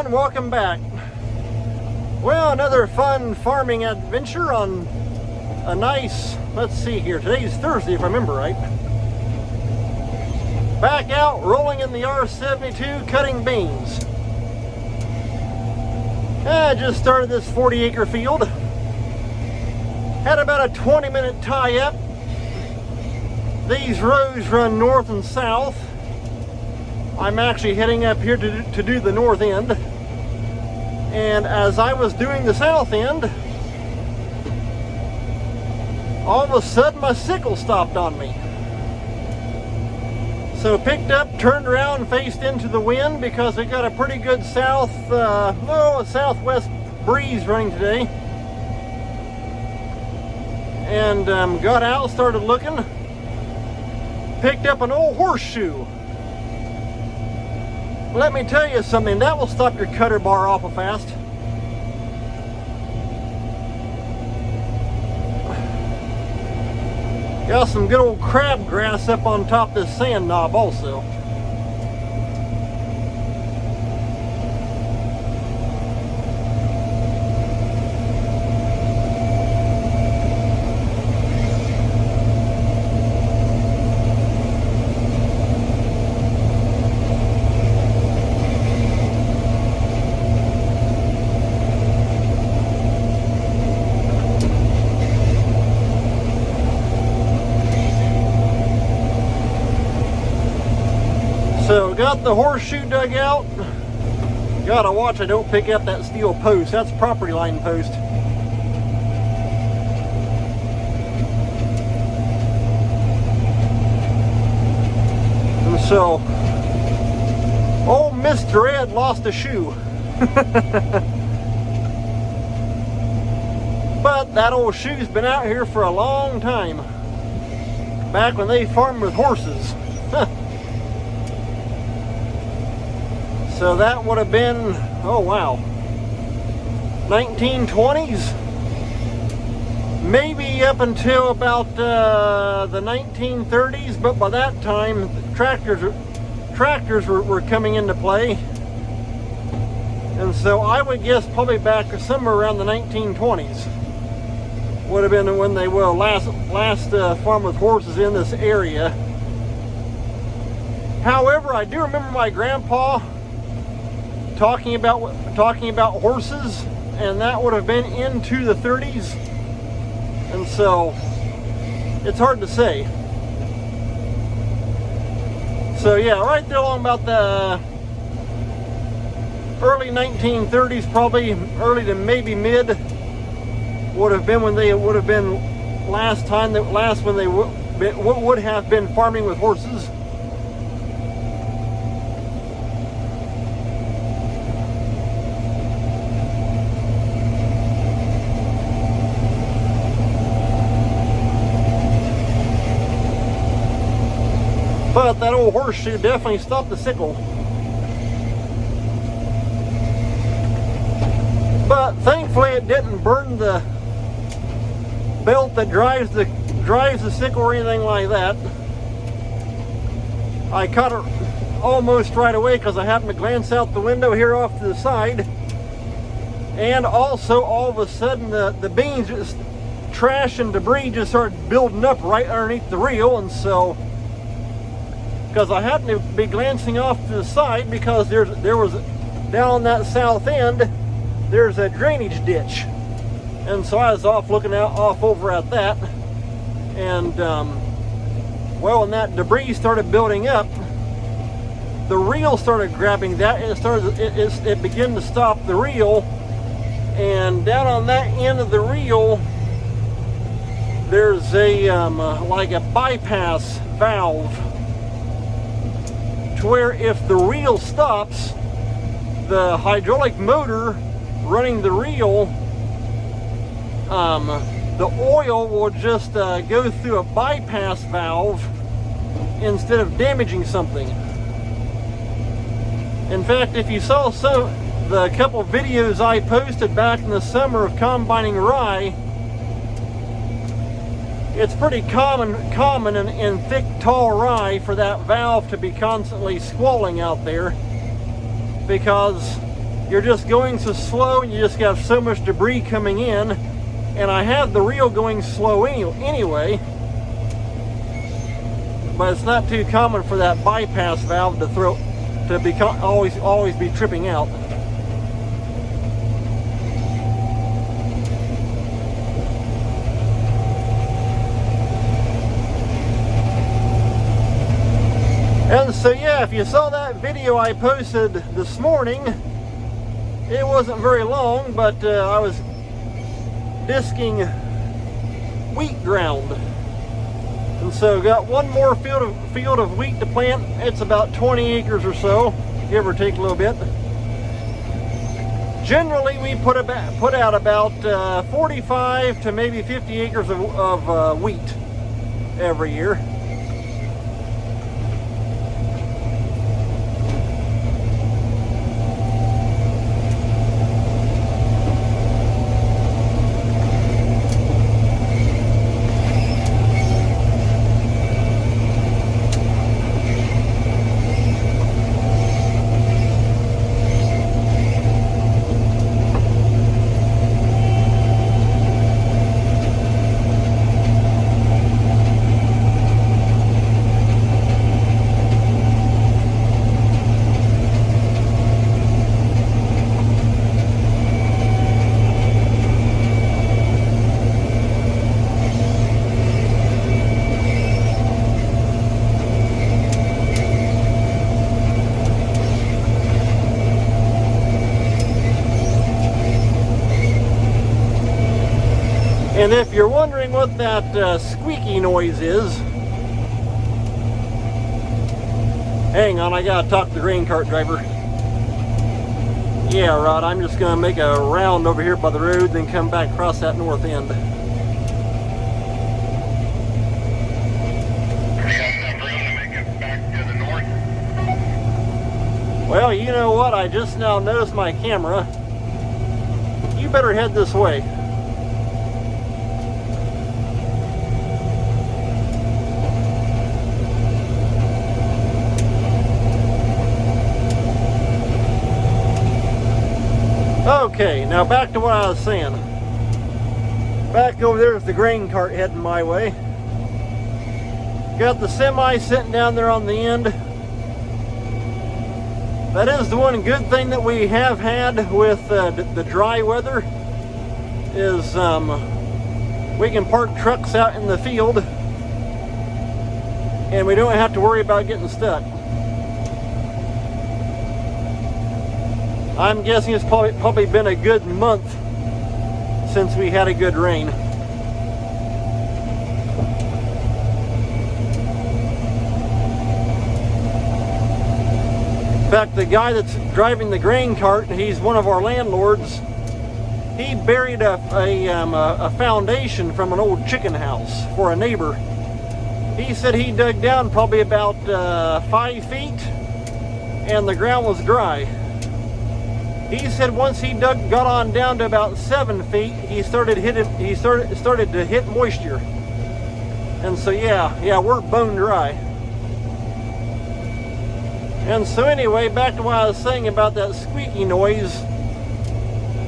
and welcome back. Well, another fun farming adventure on a nice, let's see here, today's Thursday if I remember right. Back out rolling in the R72 cutting beans. I just started this 40-acre field. Had about a 20-minute tie-up. These rows run north and south. I'm actually heading up here to do the north end. And as I was doing the south end, all of a sudden my sickle stopped on me. So picked up, turned around, faced into the wind because we got a pretty good southwest breeze running today. And got out, started looking, picked up an old horseshoe. Let me tell you something, that will stop your cutter bar awful fast. Got some good old crabgrass up on top of this sand knob also. So got the horseshoe dug out. Gotta watch I don't pick up that steel post. That's property line post. And so, old Mr. Ed lost a shoe. But that old shoe's been out here for a long time. Back when they farmed with horses. So that would have been, oh wow, 1920s, maybe up until about the 1930s, but by that time tractors were coming into play. And so I would guess probably back somewhere around the 1920s would have been when they will last farm with horses in this area. However, I do remember my grandpa talking about horses, and that would have been into the 30s, and so it's hard to say. So yeah, right there along about the early 1930s, probably early to maybe mid, would have been when they would have been when they would have been farming with horses. But that old horseshoe definitely stopped the sickle. But thankfully it didn't burn the belt that drives the sickle or anything like that. I caught it almost right away because I happened to glance out the window here off to the side. And also all of a sudden the beans, just trash and debris just started building up right underneath the reel, and so because I happened to be glancing off to the side because there was down on that south end there's a drainage ditch, and so I was off looking off over at that, and well, when that debris started building up, the reel started grabbing that, and it began to stop the reel, and down on that end of the reel there's a like a bypass valve, to where if the reel stops, the hydraulic motor running the reel, the oil will just go through a bypass valve instead of damaging something. In fact, if you saw the couple videos I posted back in the summer of combining rye, it's pretty common in thick, tall rye for that valve to be constantly squalling out there, because you're just going so slow and you just got so much debris coming in. And I have the reel going slow anyway, but it's not too common for that bypass valve to become always be tripping out. And so yeah, if you saw that video I posted this morning, it wasn't very long, but I was disking wheat ground. And so got one more field of wheat to plant. It's about 20 acres or so, give or take a little bit. Generally, we put out about 45 to maybe 50 acres of wheat every year. And if you're wondering what that squeaky noise is, hang on, I gotta talk to the grain cart driver. Yeah, Rod, I'm just gonna make a round over here by the road, then come back across that north end. Well, you know what? I just now noticed my camera. You better head this way. Okay, now back to what I was saying. Back over there is the grain cart heading my way. Got the semi sitting down there on the end. That is the one good thing that we have had with the dry weather is we can park trucks out in the field and we don't have to worry about getting stuck. I'm guessing it's probably been a good month since we had a good rain. In fact, the guy that's driving the grain cart, he's one of our landlords, he buried a foundation from an old chicken house for a neighbor. He said he dug down probably about 5 feet and the ground was dry. He said once he got on down to about 7 feet, he started to hit moisture. And so yeah, we're bone dry. And so anyway, back to what I was saying about that squeaky noise.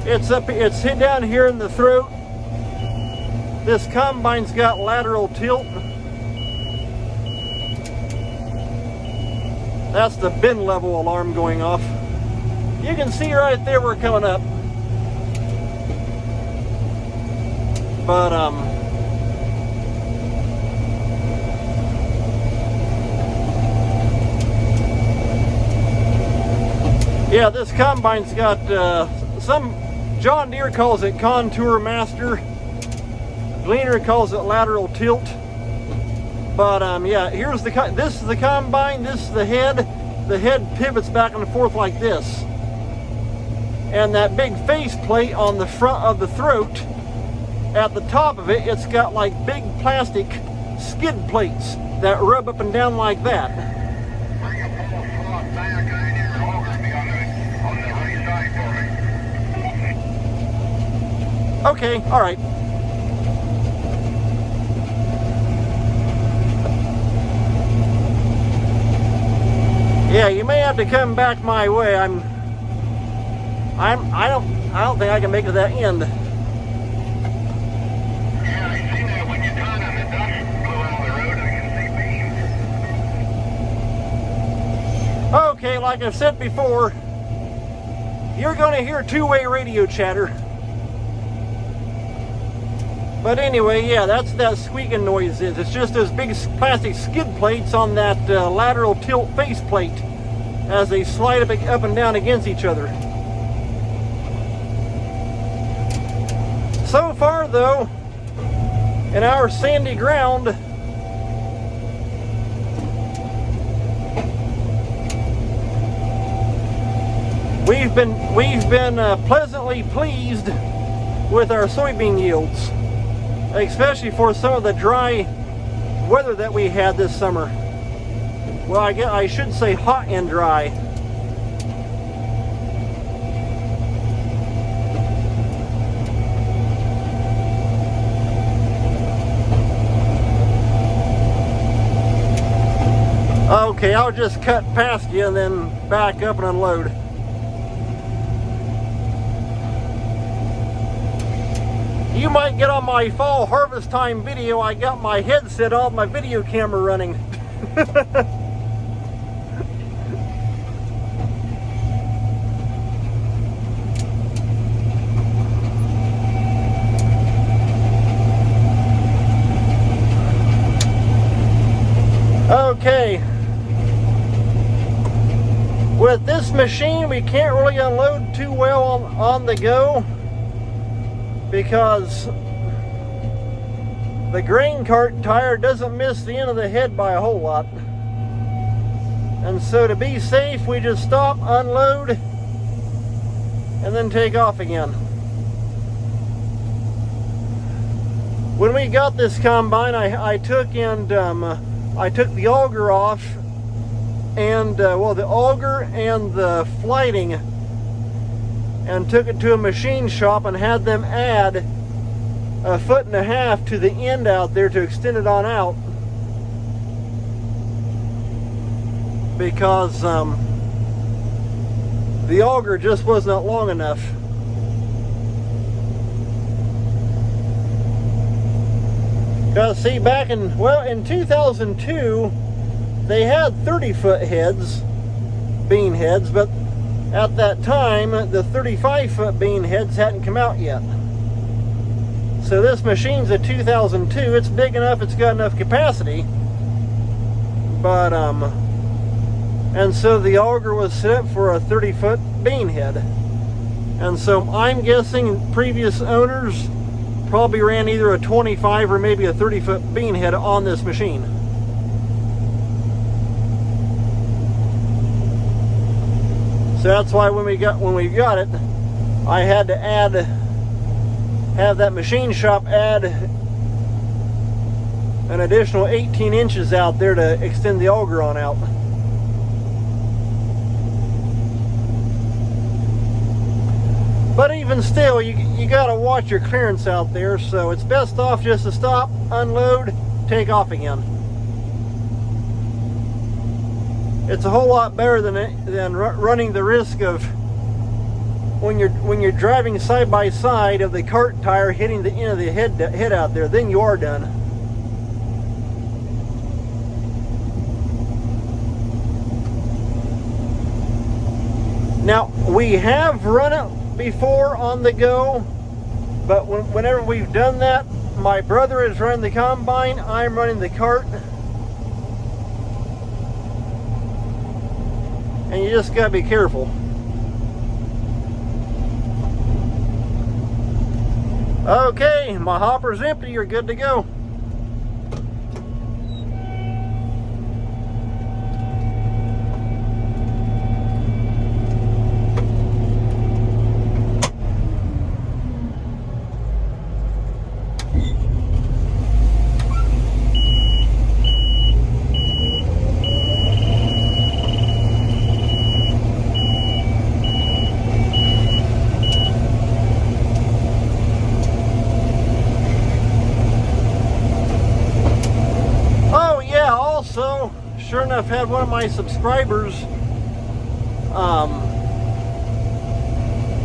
It's hit down here in the throat. This combine's got lateral tilt. That's the bin level alarm going off. You can see right there we're coming up. But yeah, this combine's got some John Deere calls it Contour Master. Gleaner calls it lateral tilt. But yeah, this is the combine, this is the head. The head pivots back and forth like this. And that big face plate on the front of the throat, at the top of it, it's got like big plastic skid plates that rub up and down like that. Okay, all right. Yeah, you may have to come back my way. I don't think I can make it to that end. Yeah, I seen that when you turn and the dust blew out of the road. I can see beams. Okay, like I've said before, you're going to hear two-way radio chatter. But anyway, yeah, that's that squeaking noise is. It's just those big plastic skid plates on that lateral tilt faceplate as they slide up and down against each other. So far, though, in our sandy ground, we've been pleasantly pleased with our soybean yields, especially for some of the dry weather that we had this summer. Well, I should say hot and dry. Okay, I'll just cut past you and then back up and unload. You might get on my fall harvest time video. I got my headset on, my video camera running. Okay. With this machine, we can't really unload too well on the go because the grain cart tire doesn't miss the end of the head by a whole lot. And so to be safe, we just stop, unload, and then take off again. When we got this combine, I took the auger off, and the auger and the flighting, and took it to a machine shop and had them add 1.5 feet to the end out there to extend it on out, because the auger just was not long enough. Because see, back in 2002, they had 30-foot heads, bean heads, but at that time, the 35-foot bean heads hadn't come out yet. So this machine's a 2002. It's big enough, it's got enough capacity. But, and so the auger was set up for a 30-foot bean head. And so I'm guessing previous owners probably ran either a 25 or maybe a 30-foot bean head on this machine. So that's why when we got it, I had to have that machine shop add an additional 18 inches out there to extend the auger on out. But even still, you gotta watch your clearance out there, so it's best off just to stop, unload, take off again. It's a whole lot better than running the risk of when you're driving side by side of the cart tire hitting the end of the head out there. Then you are done. Now we have run it before on the go, but whenever we've done that, my brother is running the combine, I'm running the cart. And you just gotta be careful. Okay, my hopper's empty, you're good to go. Sure enough, had one of my subscribers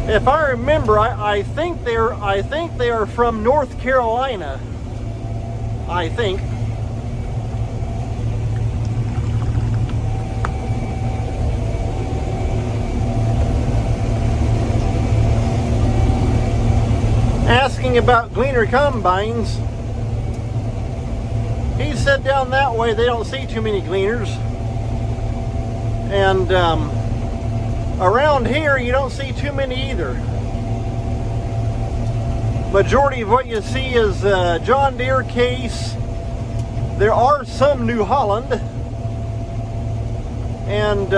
If I remember, I think they are from North Carolina. I think. Asking about Gleaner combines, he said down that way they don't see too many Gleaners, and around here you don't see too many either. Majority of what you see is John Deere, Case. There are some New Holland, and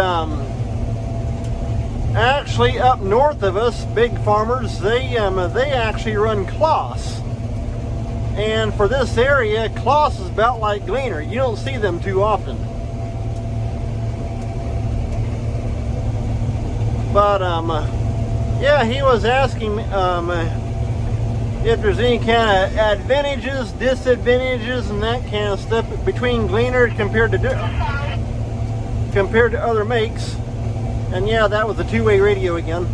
actually up north of us, big farmers, they actually run Kloss. And for this area, Kloss is about like Gleaner. You don't see them too often. But yeah, he was asking if there's any kind of advantages, disadvantages, and that kind of stuff between Gleaner compared to other makes. And yeah, that was a two-way radio again.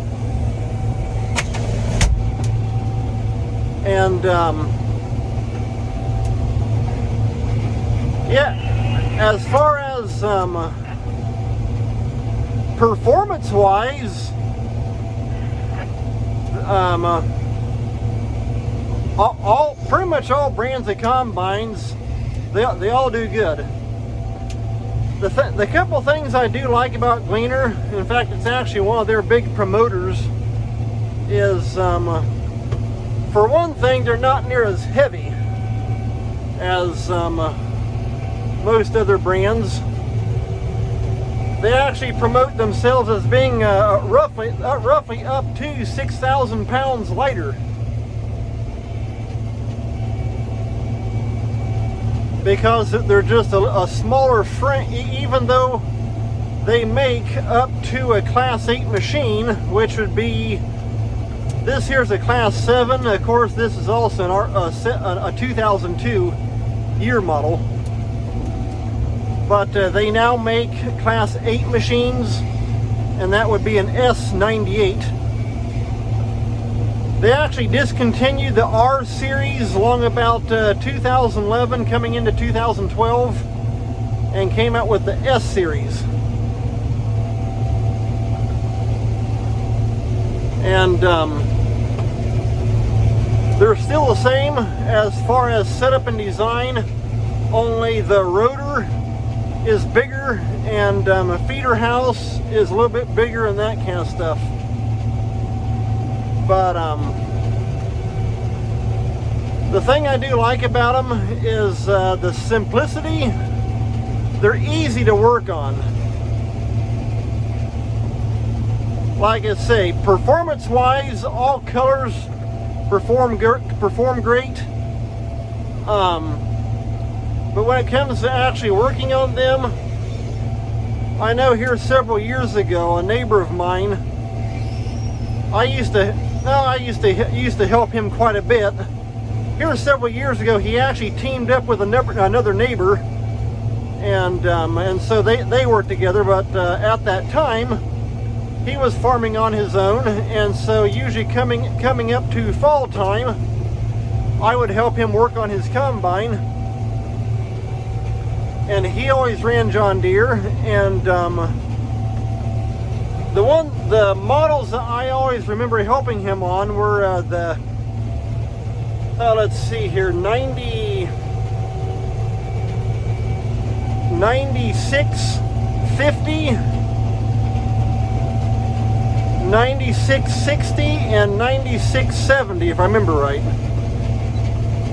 And yeah, as far as performance-wise, pretty much all brands of combines, they all do good. The couple things I do like about Gleaner, in fact it's actually one of their big promoters, is for one thing, they're not near as heavy as most other brands. They actually promote themselves as being roughly up to 6,000 pounds lighter. Because they're just a smaller frame, even though they make up to a Class 8 machine, which would be, this here's a Class 7. Of course, this is also a 2002 year model. But they now make Class 8 machines, and that would be an S98. They actually discontinued the R series along about 2011 coming into 2012 and came out with the S series. And they're still the same as far as setup and design, only the rotor is bigger and a feeder house is a little bit bigger and that kind of stuff. But the thing I do like about them is the simplicity. They're easy to work on. Like I say, performance-wise, all colors perform great. But when it comes to actually working on them, I know here several years ago, a neighbor of mine, I used to help him quite a bit. Here several years ago, he actually teamed up with another neighbor, and so they worked together. But at that time, he was farming on his own, and so usually coming up to fall time, I would help him work on his combine. And he always ran John Deere, and the models that I always remember helping him on were let's see here, 9650, 9660, and 9670, if I remember right.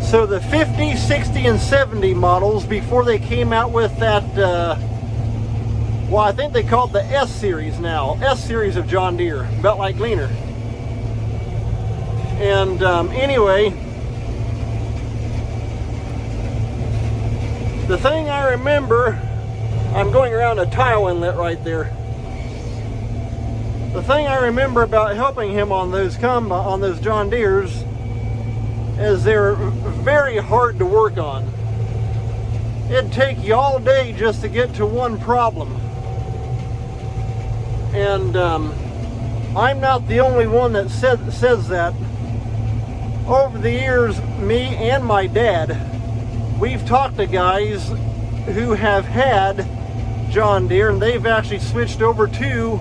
So the 50, 60, and 70 models before they came out with that, well, I think they call it the S series now. S series of John Deere, about like Gleaner. And anyway, the thing I remember, I'm going around a tile inlet right there. The thing I remember about helping him on those John Deeres is they're very hard to work on. It'd take you all day just to get to one problem. And I'm not the only one that says that. Over the years, me and my dad, we've talked to guys who have had John Deere, and they've actually switched over to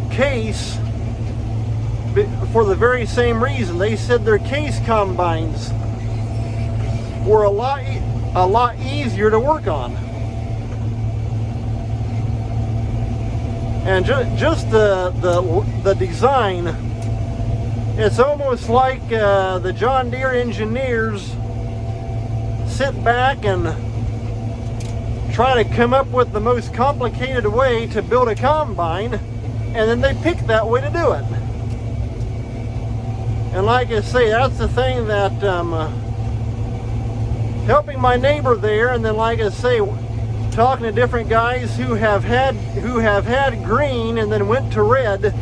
Case for the very same reason. They said their Case combines were a lot easier to work on. And just the design, it's almost like the John Deere engineers sit back and try to come up with the most complicated way to build a combine, and then they pick that way to do it. And like I say, that's the thing that helping my neighbor there, and then like I say, talking to different guys who have had green and then went to red,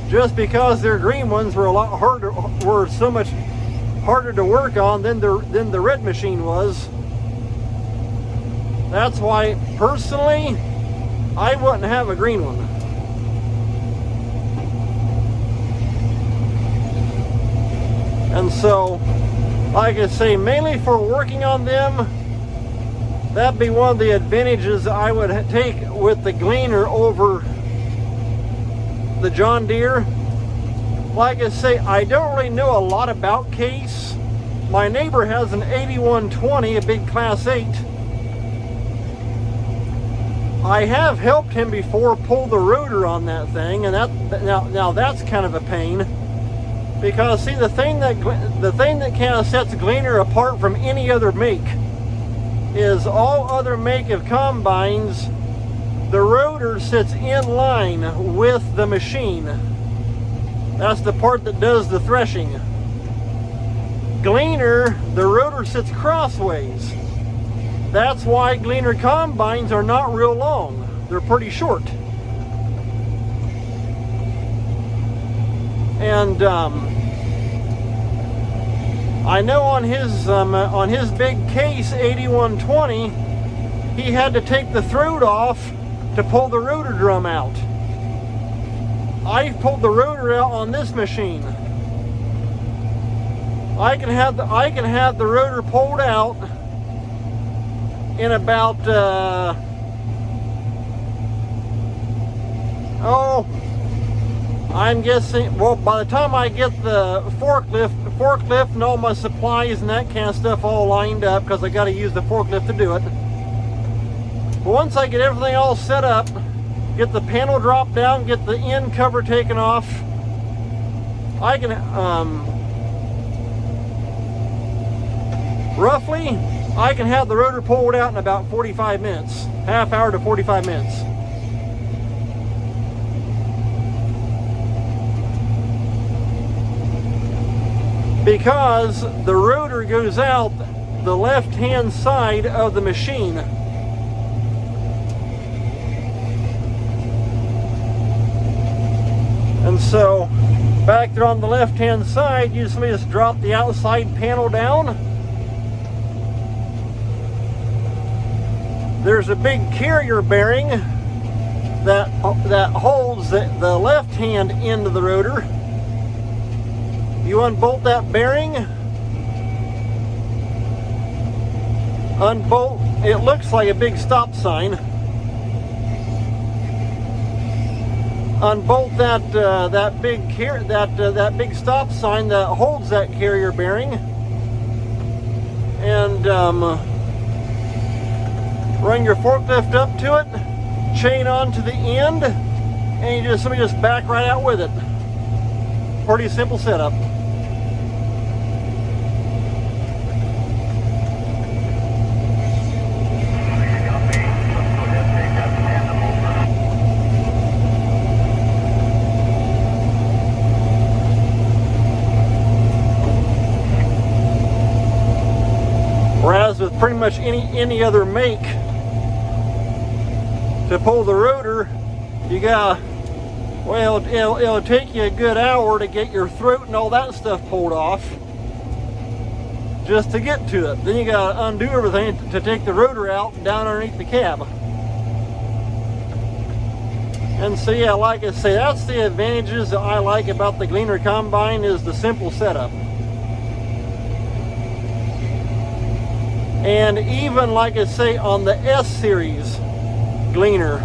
just because their green ones were were so much harder to work on than the red machine was. That's why personally I wouldn't have a green one. And so, like I say, mainly for working on them, that'd be one of the advantages I would take with the Gleaner over the John Deere. Like I say, I don't really know a lot about Case. My neighbor has an 8120, a big Class 8. I have helped him before pull the rotor on that thing, and now that's kind of a pain, because see, the thing that kind of sets Gleaner apart from any other make is all other make of combines, the rotor sits in line with the machine. That's the part that does the threshing. Gleaner, the rotor sits crossways. That's why Gleaner combines are not real long. They're pretty short. And I know on his big Case 8120, he had to take the throat off to pull the rotor drum out. I pulled the rotor out on this machine. I can have the rotor pulled out in about I'm guessing, well, by the time I get the forklift and all my supplies and that kind of stuff all lined up, because I got to use the forklift to do it. But once I get everything all set up, get the panel dropped down, get the end cover taken off, I can roughly I can have the rotor pulled out in about 45 minutes, half hour to 45 minutes. Because the rotor goes out the left-hand side of the machine. And so, back there on the left-hand side, you just drop the outside panel down. There's a big carrier bearing that holds the left-hand end of the rotor. You unbolt that bearing, unbolt, it looks like a big stop sign. Unbolt that big stop sign that holds that carrier bearing, and run your forklift up to it, chain onto the end, and you just back right out with it. Pretty simple setup. Whereas with pretty much any other make, to pull the rotor, you gotta, well, it'll take you a good hour to get your throat and all that stuff pulled off just to get to it. Then you gotta undo everything to take the rotor out and down underneath the cab. And so yeah, like I say, that's the advantages that I like about the Gleaner Combine, is the simple setup. And even like I say on the S series Gleaner,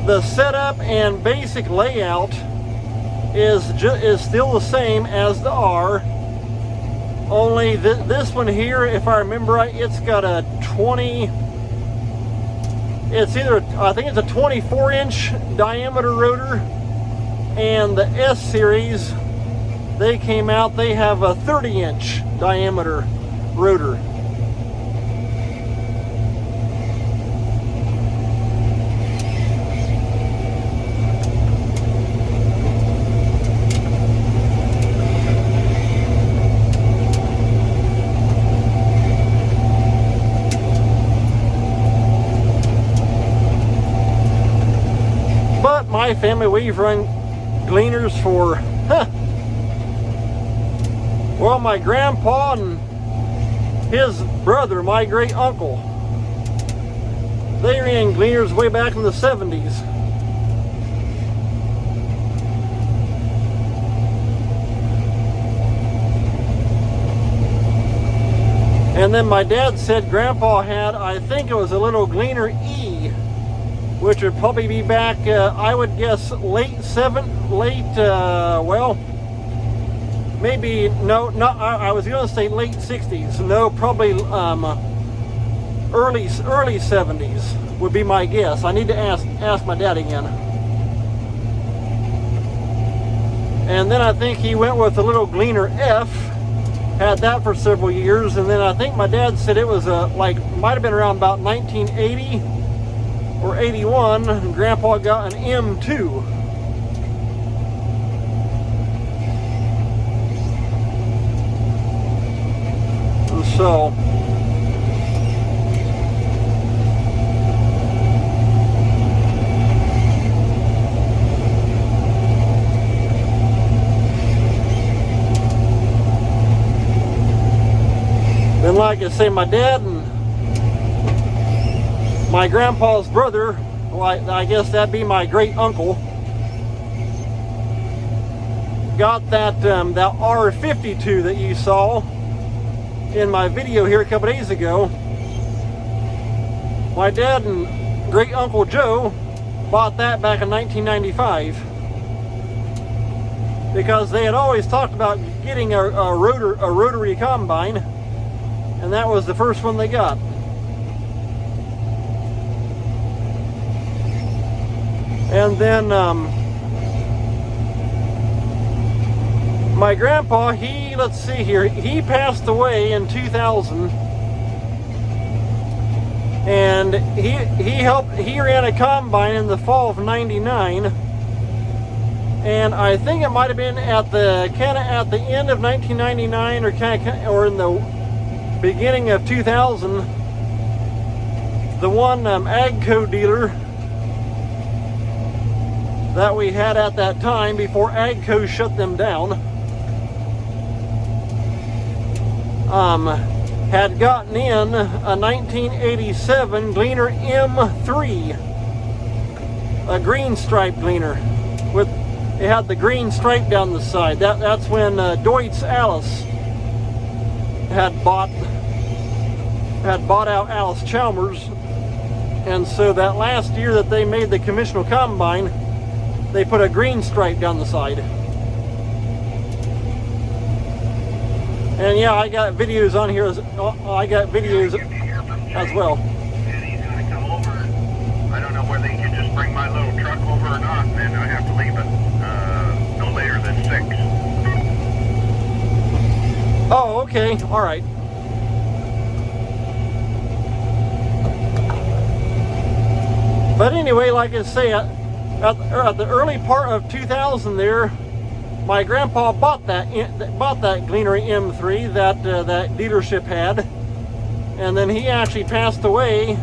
the setup and basic layout is still the same as the R. Only this one here, if I remember right, it's got a 20. It's either, I think it's a 24-inch diameter rotor, and the S series, they came out, they have a 30-inch diameter rotor. My family, we've run Gleaners for, well, my grandpa and his brother, my great uncle, they ran Gleaners way back in the 70s. And then my dad said Grandpa had, I think it was a little Gleaner E, which would probably be back, I would guess, well, maybe, no, not, I was going to say late 60s. No, probably early 70s would be my guess. I need to ask my dad again. And then I think he went with a little Gleaner F, had that for several years, and then I think my dad said it was might have been around about 1980 or 81, and Grandpa got an M2. And so then, like I say, my dad and my grandpa's brother, well, I guess that'd be my great uncle, got that that R52 that you saw in my video here a couple days ago. My dad and great uncle Joe bought that back in 1995 because they had always talked about getting a rotary combine, and that was the first one they got. And then my grandpa, let's see here, he passed away in 2000, and he ran a combine in the fall of '99, and I think it might have been at the end of 1999 or in the beginning of 2000. The one Agco dealer that we had at that time, before Agco shut them down, had gotten in a 1987 Gleaner M3, a green stripe Gleaner. It had the green stripe down the side. That's when Deutz Alice had bought out Alice Chalmers, and so that last year that they made the conventional combine, they put a green stripe down the side. And yeah, I got videos on here as well. And he's gonna come over. I don't know whether he can just bring my little truck over or not, and I have to leave it no later than 6. Oh, okay, all right. But anyway, like I say, at the early part of 2000 there, my grandpa bought that Gleaner M3 that dealership had, and then he actually passed away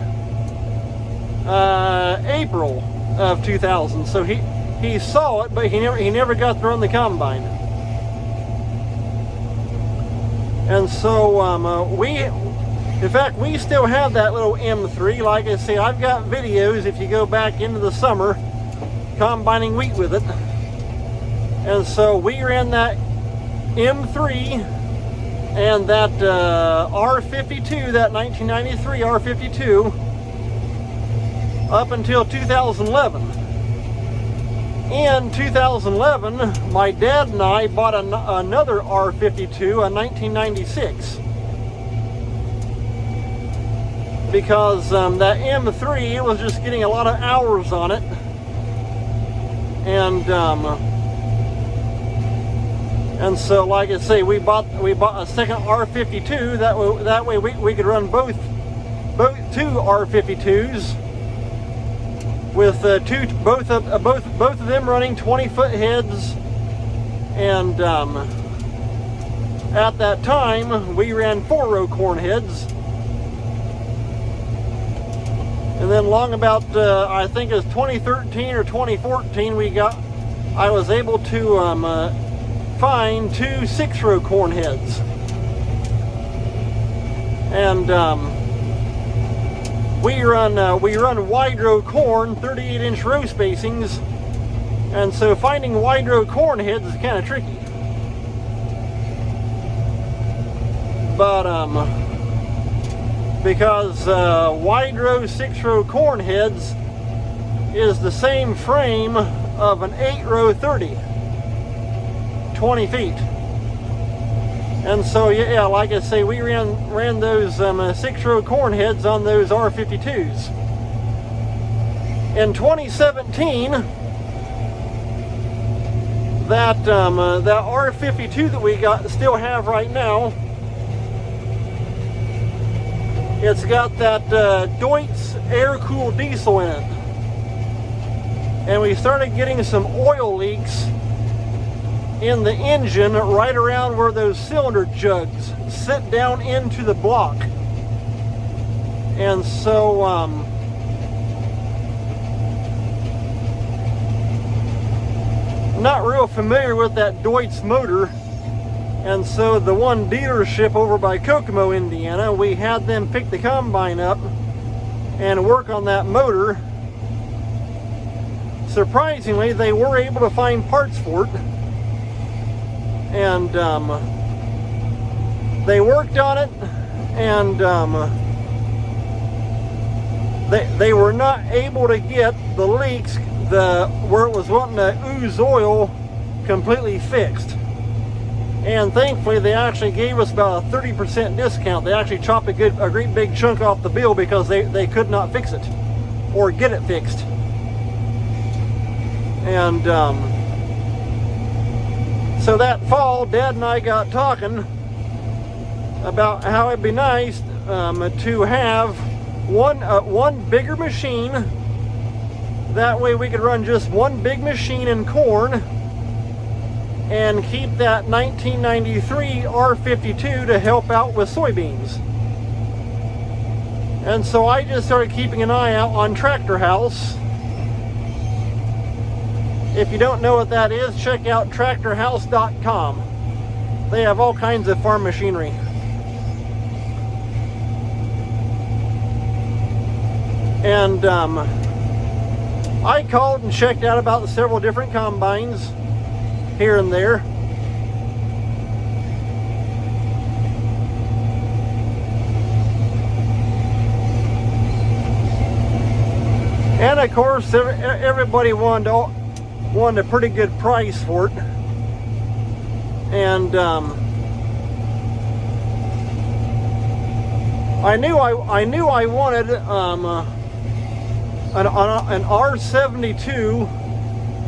April of 2000. So he saw it, but he never got to run the combine. And so in fact, we still have that little M3. Like I say, I've got videos. If you go back into the summer, combining wheat with it. And so we ran that M3 and that R52, that 1993 R52, up until 2011. In 2011, my dad and I bought another R52, a 1996. Because that M3, it was just getting a lot of hours on it. And so, like I say, we bought a second R52. That way we could run both two R52s with both of them running 20-foot heads. And at that time, we ran 4-row corn heads. And then long about, I think it was 2013 or 2014, I was able to find 2 6-row corn heads. And we run wide row corn, 38-inch row spacings. And so finding wide row corn heads is kind of tricky. But because wide row 6-row corn heads is the same frame of an 8-row 30, 20 feet. And so yeah, like I say, we ran those 6-row corn heads on those R52s. In 2017, that R52 that we still have right now, it's got that Deutz air-cooled diesel in it. And we started getting some oil leaks in the engine right around where those cylinder jugs sit down into the block. And so not real familiar with that Deutz motor. And so the one dealership over by Kokomo, Indiana, we had them pick the combine up and work on that motor. Surprisingly, they were able to find parts for it. And they worked on it, and they were not able to get the leaks, where it was wanting to ooze oil, completely fixed. And thankfully, they actually gave us about a 30% discount. They actually chopped a great big chunk off the bill because they could not fix it or get it fixed. And so that fall, Dad and I got talking about how it'd be nice to have one bigger machine. That way we could run just one big machine in corn and keep that 1993 R52 to help out with soybeans. And so I just started keeping an eye out on Tractor House. If you don't know what that is, check out tractorhouse.com. They have all kinds of farm machinery. And I called and checked out about several different combines here and there. And of course, everybody wanted a pretty good price for it. And I knew I wanted an R72,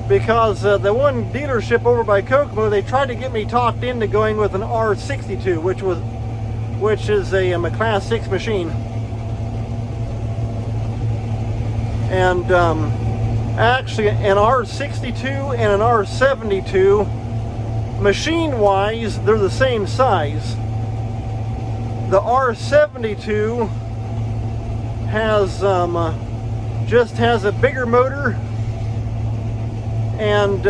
because the one dealership over by Kokomo, they tried to get me talked into going with an R62, which is a Class 6 machine. And actually, an R62 and an R72, machine-wise, they're the same size. The R72 just has a bigger motor and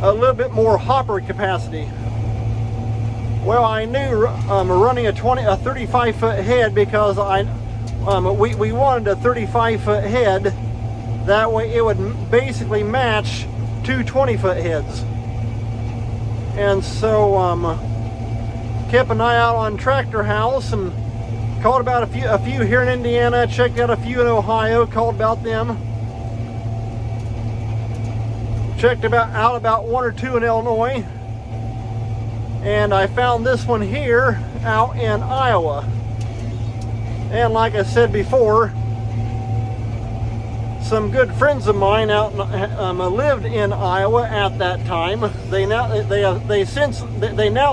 a little bit more hopper capacity. Well, I knew running a 35-foot head, because we wanted a 35-foot head That way it would basically match two 20-foot heads. And so kept an eye out on Tractor House and called about a few here in Indiana, checked out a few in Ohio, called about them. Checked out about one or two in Illinois. And I found this one here out in Iowa. And like I said before, some good friends of mine out lived in Iowa at that time. They now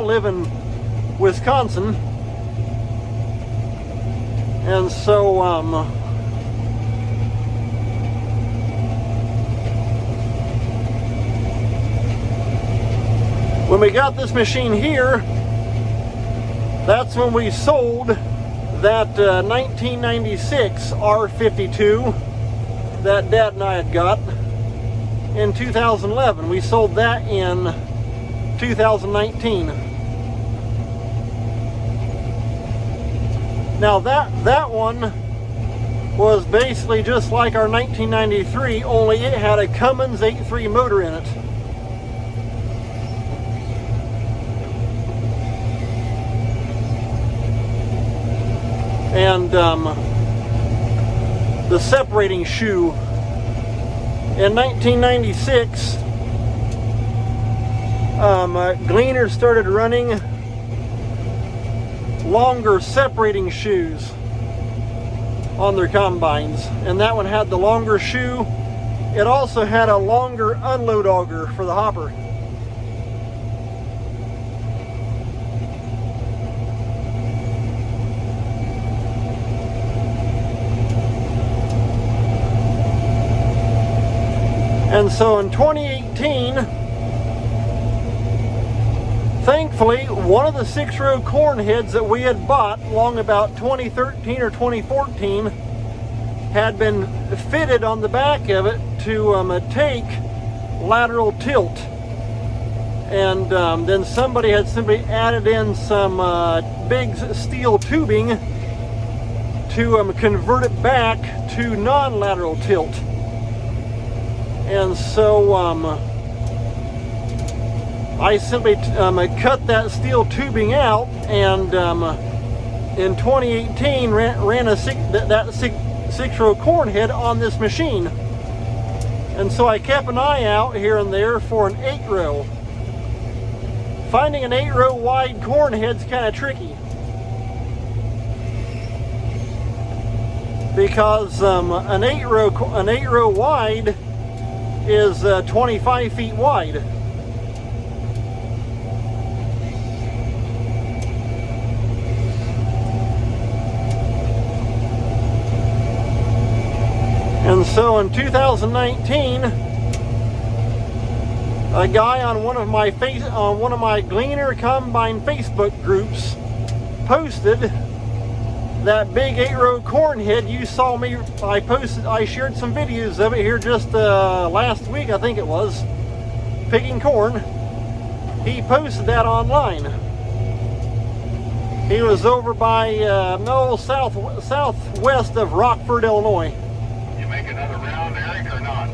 live in Wisconsin, and so when we got this machine here, that's when we sold that 1996 R52 that Dad and I had got in 2011. We sold that in 2019. Now that one was basically just like our 1993, only it had a Cummins 8.3 motor in it. And the separating shoe in 1996, Gleaner started running longer separating shoes on their combines, and that one had the longer shoe. It also had a longer unload auger for the hopper. And so in 2018, thankfully, one of the 6-row corn heads that we had bought long about 2013 or 2014 had been fitted on the back of it to take lateral tilt. And then somebody had simply added in some big steel tubing to convert it back to non-lateral tilt. And so I simply cut that steel tubing out, and in 2018 ran that 6-row corn head on this machine. And so I kept an eye out here and there for an 8-row. Finding an 8-row wide corn head's kind of tricky, because an 8-row wide is 25 feet wide. And so in 2019, a guy on one of my Gleaner Combine Facebook groups posted that big 8-row corn head you saw me. I shared some videos of it here just last week, I think it was, picking corn. He posted that online. He was over by southwest of Rockford, Illinois. You make another round, Eric, or not?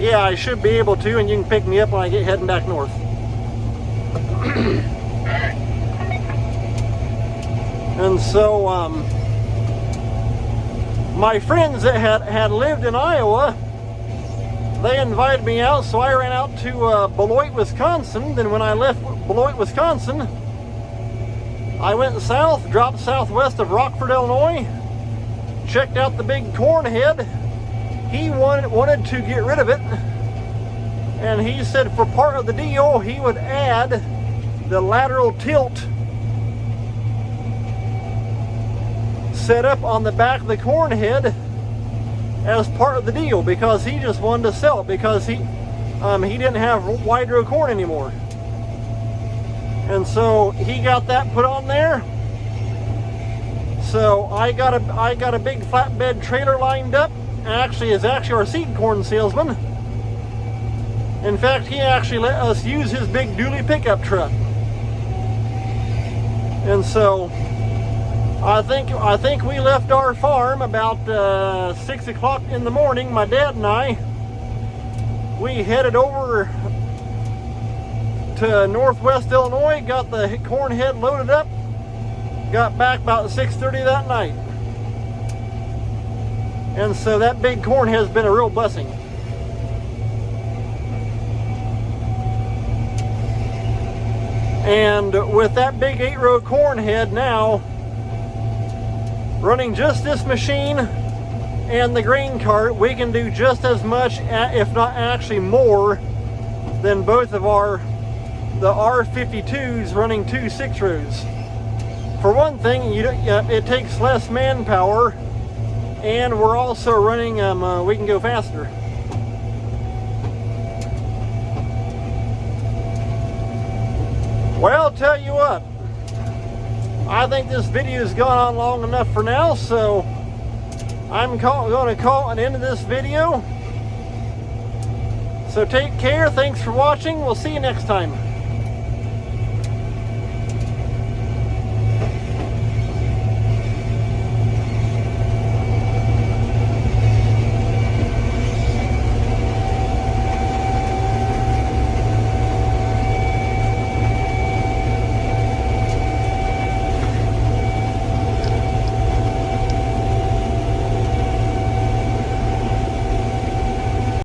Yeah, I should be able to, and you can pick me up when I get heading back north. Alright. And so my friends that had lived in Iowa, they invited me out, so I ran out to Beloit, Wisconsin. Then when I left Beloit, Wisconsin, I went south, dropped southwest of Rockford, Illinois, checked out the big corn head. He wanted to get rid of it, and he said for part of the deal he would add the lateral tilt set up on the back of the corn head as part of the deal, because he just wanted to sell it, because he didn't have wide row corn anymore. And so he got that put on there. So I got a big flatbed trailer lined up. Actually is our seed corn salesman. In fact, he actually let us use his big dually pickup truck. And so I think we left our farm about 6 o'clock in the morning. My dad and I, we headed over to Northwest Illinois, got the corn head loaded up, got back about 6:30 that night. And so that big corn has been a real blessing. And with that big 8-row corn head now, running just this machine and the grain cart, we can do just as much, if not actually more, than both of the R52s running 2 6-rows. For one thing, it takes less manpower, and we're also running, we can go faster. Well, tell you what, I think this video has gone on long enough for now, so I'm going to call an end to this video. So take care, thanks for watching, we'll see you next time.